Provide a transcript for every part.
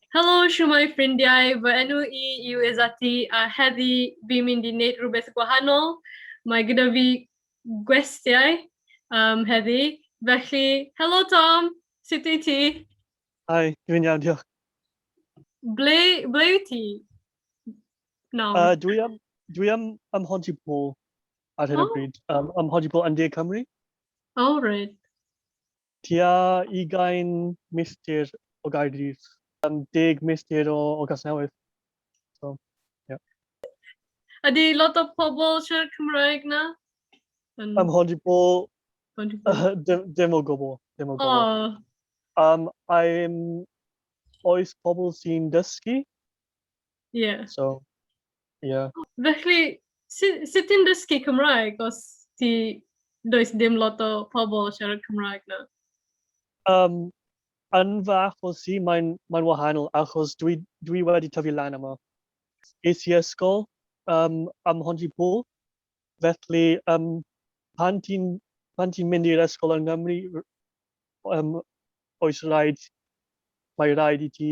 Helo, shwmai ffrindiau, fy enw I yw Ezati, a heddi fi'n mynd I wneud rhywbeth gwahanol. Mae gyda fi gwestiau heddi. Felly, helo Tom, sut wyt ti? Hi, dwi'n iawn, diolch. Ble wyt ti nawr? Dwi am Hontipool ar hyn o Oh, bryd. Hontipool yn De Cymru. oh, right. Tua 20 milltir o Gaerdydd. 10 milltir o Gasnewydd. So, yeah. Ydy lot o pobl siarad Cymraeg na? Hontipool, Pontypool. dim o gwbl. Dim o gwbl. Oh, Oes pobl sy'n dysgu. yeah. So, yeah. Felly, sut ti'n dysgu Cymraeg os does dim lot o pobl siarad Cymraeg na? Yn fy achos i, mae'n wahanol, achos dwi wedi tyfu lan yma. Es I ysgol am Hontipool. Felly, pan ti'n mynd i'r ysgol yng Nghymru, mae rhaid I ti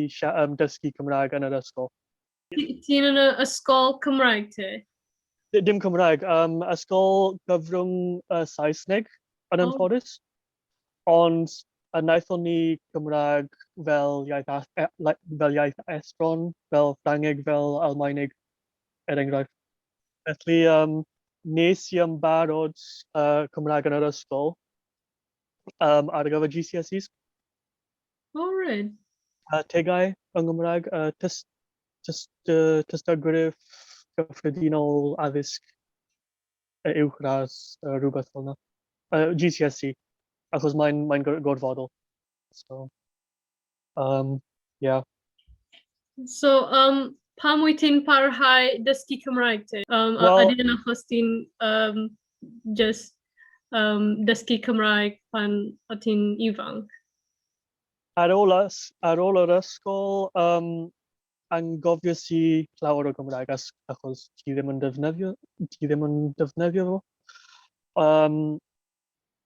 dysgu Cymraeg yn yr ysgol. Ti'n yn y ysgol Cymraeg ti? Dim Cymraeg, ysgol gyfrwng Saesneg yn anffodus. Ond wnaethon ni Cymraeg fel iaith estron, fel Ffrangeg, fel Almaeneg, er enghraifft. Felly, nes I barod Cymraeg yn yr ysgol ar gyfer GCSEs. Oh, right. Tegau yng Nghymraeg, tystygryff gyffredinol addysg uwchradd rhywbeth fel yna. GCSE, achos mae'n gorfodol. So, yeah. So, pam wyt ti'n parhau dysgu Cymraeg ti? Wel- Ydy yn achos ti'n just dysgu Cymraeg pan o ti'n ifanc? Ar ôl yr ysgol, angofiais I llawer o Gymraeg achos ti ddim yn defnyddio fo.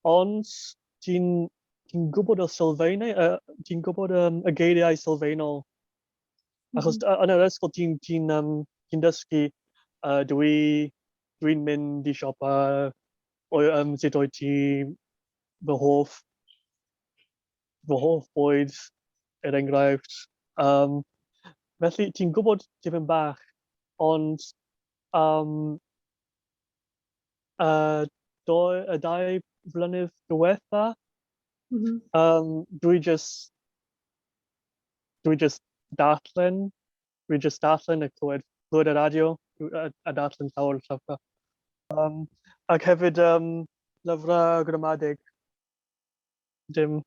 Ond ti'n gwybod y sylfaenau, ti'n gwybod y geiriau sylfaenol. Achos yn yr ysgol ti'n dysgu, dwi'n mynd I siopa, sut oed ti fy hoff bwyd, er enghraifft. Felly ti'n gwybod tipyn bach, ond y 2 flynedd diwetha, dwi just darllen a clywed y radio, a darllen llawer o llyfrau. Ac hefyd lyfrau gramadeg, dim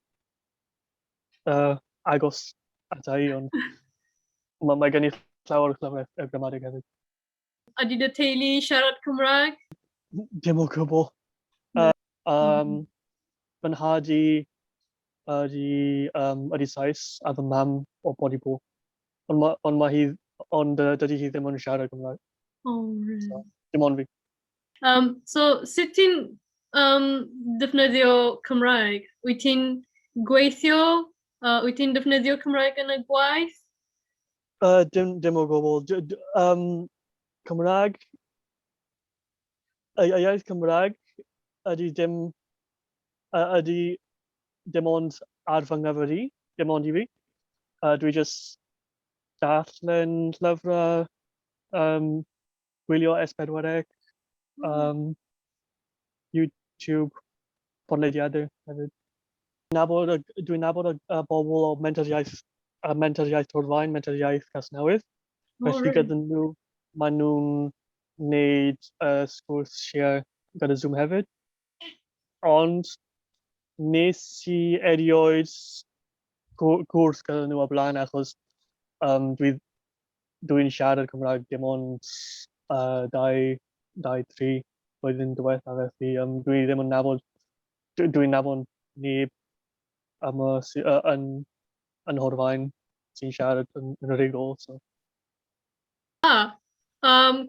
agos ata I, ond mae gen I llawer o llyfrau gramadeg hefyd. Ydy dy teulu siarad Cymraeg? Dim o gwbl. Fy nhad I ydy Sais, a fy mam o Pontypool. Ond dydy hi ddim yn siarad Cymraeg. Oh, right. So, dim ond fi. So, sut ti'n defnyddio Cymraeg? Wyt ti'n gweithio? Wyt ti'n defnyddio Cymraeg yn y gwaith? Dim o gwbl. Cymraeg, y iaith Cymraeg ydy dim ond ar fy nghyfer I, dim ond I fi. Dwi just darllen llyfrau, gwylio S4C, YouTube, podlediadau hefyd. Dwi'n nabod y bobl o mentoriaeth Torfaen, mentoriaeth Casnewydd. Felly gyda nhw, maen nhw'n gwneud sgwrsiau gyda Zoom hefyd. Ond nes I erioed gwrs gyda nhw o blaen achos dwi'n siarad Cymraeg dim ond 2-3 blwyddyn diwetha, felly dwi'n nabod neb yn Horfaen sy'n siarad yn rhugl. So.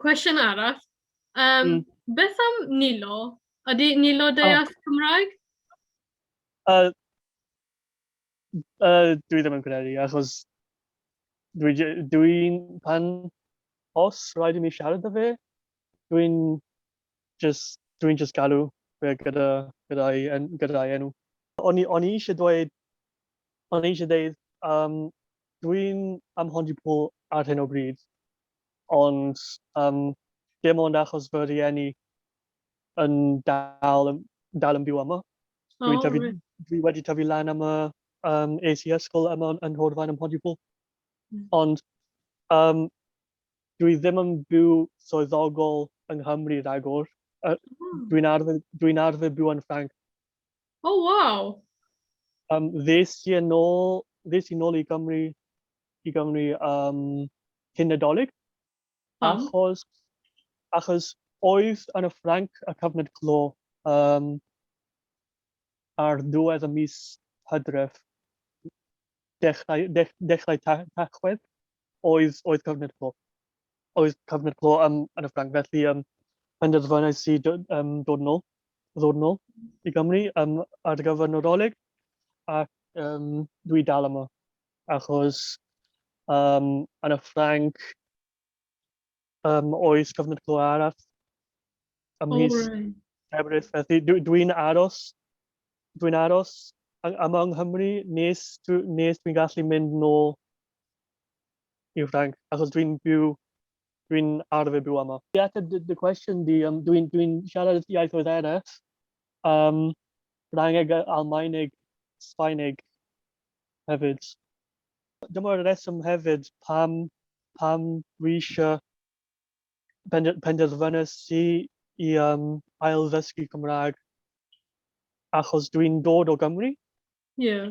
Cwestiwn arall. Beth am Nilo? Ydy Nilo deall Cymraeg? Dwi ddim yn credu, achos pan os rhaid I mi siarad â fe, dwi'n just galw fe gyda'i enw. O'n i eisiau dweud, dwi'n amhondibwl ar hyn o bryd, ond dim ond achos fy rhieni yn dal yn byw yma. Oh, right. Dwi wedi tyfu lan yma, es I ysgol yma yn Rhodfaen amhondibwl, ond dwi ddim yn byw swyddogol yng Nghymru rhagor. Dwi'n arfer byw yn Ffrainc. Oh, wow. Ddes I nôl I Gymru cyn Nadolig, achos oedd yn y Ffrainc y cyfnod clo ar ddiwedd y mis Hydref, dechrau Tachwedd, oedd cyfnod clo. Oedd cyfnod clo yn y Ffrainc, felly penderfynais I ddod nôl I Gymru ar gyfer Nadolig, ac dwi dal yma, achos yn y Ffrainc oedd cyfnod clo arall ym mis Ebrill, felly dwi'n aros yma yng Nghymru nes dwi'n gallu mynd nôl i'r Ffrainc, achos dwi'n arfer byw yma. I ateb dy cwestiwn di, dwi'n siarad iaithoedd eraill, Ffrangeg, Almaeneg, Sbaeneg hefyd. Dyma'r reswm hefyd pam dwi eisiau penderfynais I ail ddysgu Cymraeg, achos dwi'n dod o Gymru. Yeah.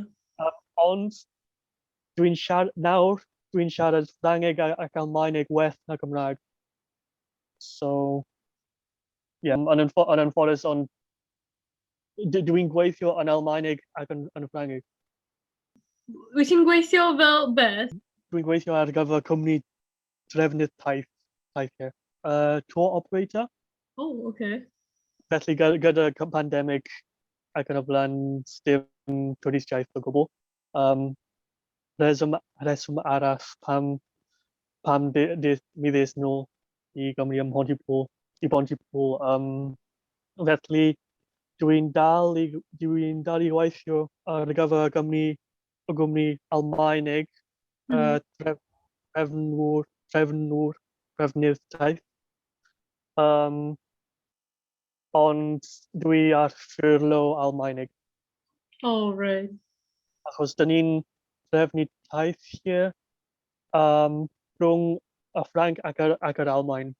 Ond dwi'n siarad Ffrangeg ac Almaeneg well na Cymraeg. So, yeah, yn anffodus, ond dwi'n gweithio yn Almaeneg ac yn Ffrangeg. Wyt ti'n gweithio fel beth? Dwi'n gweithio ar gyfer cwmni drefnydd taith, tour operator. Oh, okay. Felly gyda pandemig ac yn y blaen, dim twristiaeth o gwbl. Reswm arall pam mi ddes nôl I Gymru ym Mhontypool, felly dwi'n dal I weithio ar gyfer gwmni Almaeneg, trefnydd taith. Ond dwi ar ffurlo Almaeneg. Oh, right. Achos dyn ni'n trefnu taith here rhwng y Ffrainc ac yr Almaen.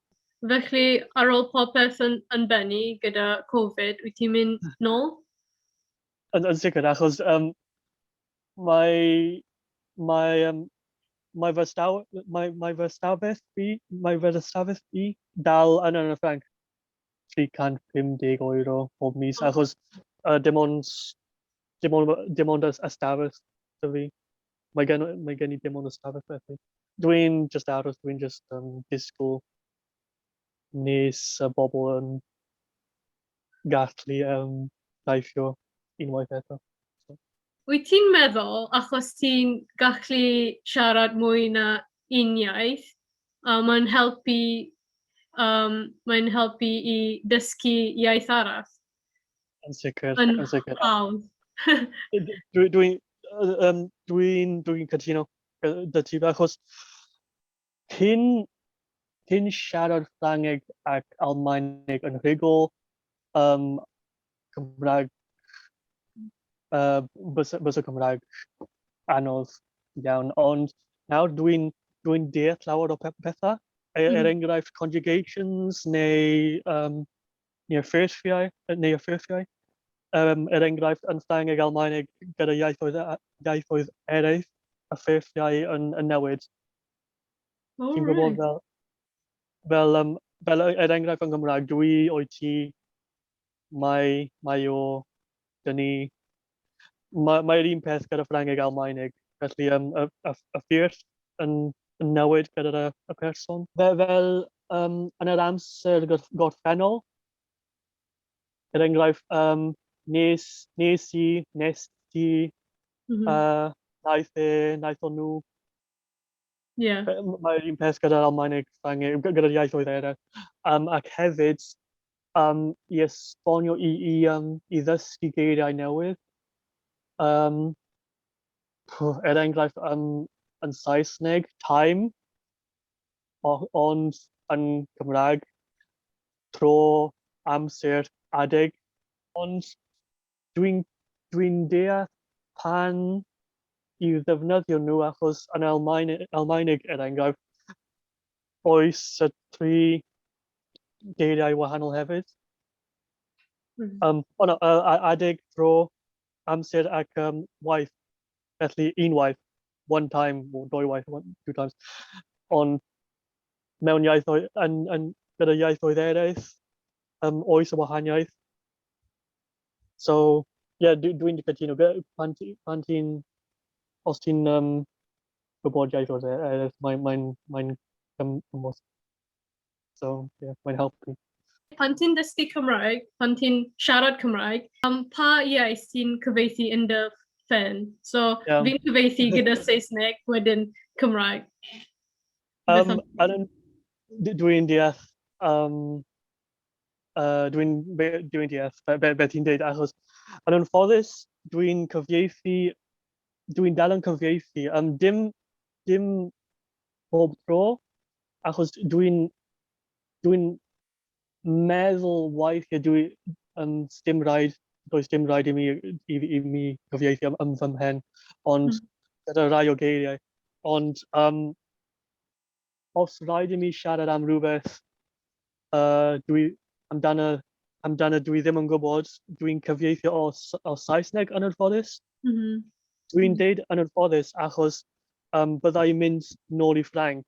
Felly, ar ôl popeth yn bennu gyda Covid, wyt ti'n mynd nôl? Yn sicr, achos mae fy stafell fi dal yn y Ffrainc. €350 pob mis, achos dim ond ystafell dy fi. Mae gen I dim ond ystafell felly. Dwi'n just aros, dwi'n just disgwyl nes y bobl yn gallu teithio unwaith eto. Wyt ti'n meddwl, achos ti'n gallu siarad mwy na un iaith, mae'n helpu I dysgu iaith arall? Yn sicr. Yn hawdd. Dwi'n cytuno dy ti, achos cyn siarad Ffrangeg ac Almaeneg yn rhugl, Cymraeg, bys y Cymraeg anodd iawn, ond nawr dwi'n deall llawer o pethau, enghraifft conjugations neu ffurfiau. Enghraifft yn Ffrangeg Almaeneg gyda iaithoedd eraill, y ffurfiau yn newid. Ti'n gwybod fel enghraifft yn Gymraeg, dwi o'i ti, mae Mae'r un peth gyda Ffrangeg Almaeneg, felly y ffurf yn newid gyda y person. Fel yn yr amser gorffennol, enghraifft, nes ti, naeth nhw. Yeah. Mae'r un peth gyda'r Almaeneg, Ffrangeg, gyda'r iaithoedd eraill. Ac hefyd, i esbonio i ddysgu geiriau newydd. Er enghraifft, yn Saesneg, time, ond yn Cymraeg, tro, amser, adeg. Ond dwi'n deall pan i'w ddefnyddio nhw achos yn Almaeneg er enghraifft, oes y tri geiriau wahanol hefyd. Adeg, tro, amser ac waith. Felly unwaith, one time, or dwy waith, two times. Ond mewn iaithoedd, gyda iaithoedd eraill, oes y wahaniaeth. So, yeah, dwi'n cytuno. Pan ti'n, os ti'n gwybod iaithoedd eraill, mae'n cymwys. So, yeah, mae'n helpu. Pan ti'n dysgu Cymraeg, pan ti'n siarad Cymraeg, pa iaith ti'n cyfieithu yn dy fe'n? So, fi'n cyfieithu gyda Saesneg, wedyn Cymraeg. Dwi'n deall, dwi'n deall beth ti'n dweud, achos yn anffodus, dwi'n dal yn cyfieithu, dim bob tro, achos dwi'n meddwl weithiau does dim rhaid i mi cyfieithu fy mhen, ond gyda rai o geiriau. Ond os rhaid i mi siarad am rhywbeth amdano dwi ddim yn gwybod, dwi'n cyfieithu o Saesneg yn anffodus. Dwi'n deud yn anffodus achos byddai mynd nôl i Ffrainc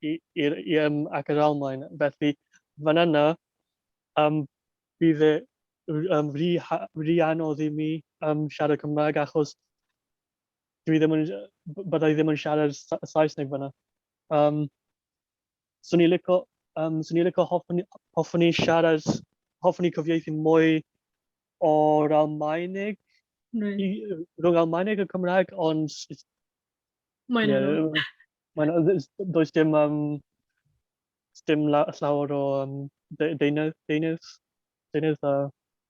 ac yr Almaen. Felly, fan yna, bydd rhy anodd i mi siarad Cymraeg achos byddai ddim yn siarad Saesneg fan yna. Swn i'n licio hoffwn i cyfieithu mwy o'r Almaeneg, rhwng Almaeneg a Cymraeg, ond does dim llawer o deunydd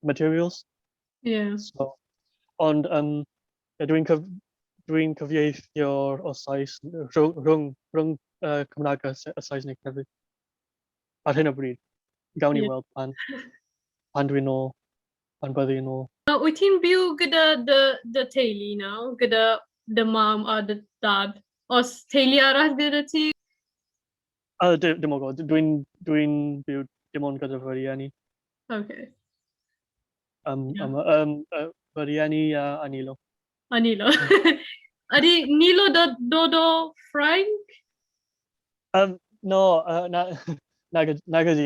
materials. Yeah. So, ond dwi'n cyfieithu o Saesneg rhwng Cymraeg a Saesneg hefyd. Ar hyn o bryd, gawn ni weld pan dwi'n ôl, pan byddi yn ôl. Wyt ti'n byw gyda dy teulu nawr, gyda dy mam a dy dad? Os teulu arall gyda ti? Dim o god, dwi'n byw dim ond gyda fy rieni. Okay. Fy rieni a Nilo. A Nilo. Ydy Nilo dod o Ffrainc? No, nag ydi.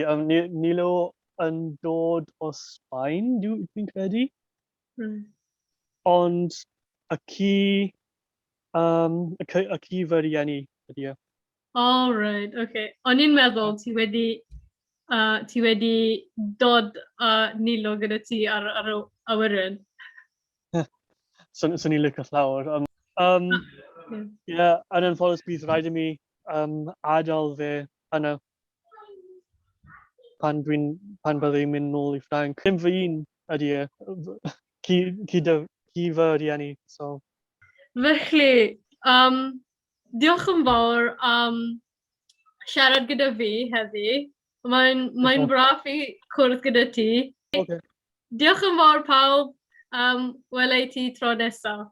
Nilo yn dod o Sbaen, dwi'n credu. Ond y ci fy rieni ydi e. Oh, right, okay. O'n i'n meddwl ti wedi dod Nilo gyda ti ar y awyren. Swn i'n licio llawer. Yn anffodus bydd rhaid i mi adael fe yna pan byddai'n mynd nôl i Ffrainc. Dim fy un ydi e, ci fy rieni. So. Felly, diolch yn fawr am siarad gyda fi heddi. Mae'n braf i cwrdd gyda ti. Okay. Diolch yn fawr pawb. Welai ti tro nesaf.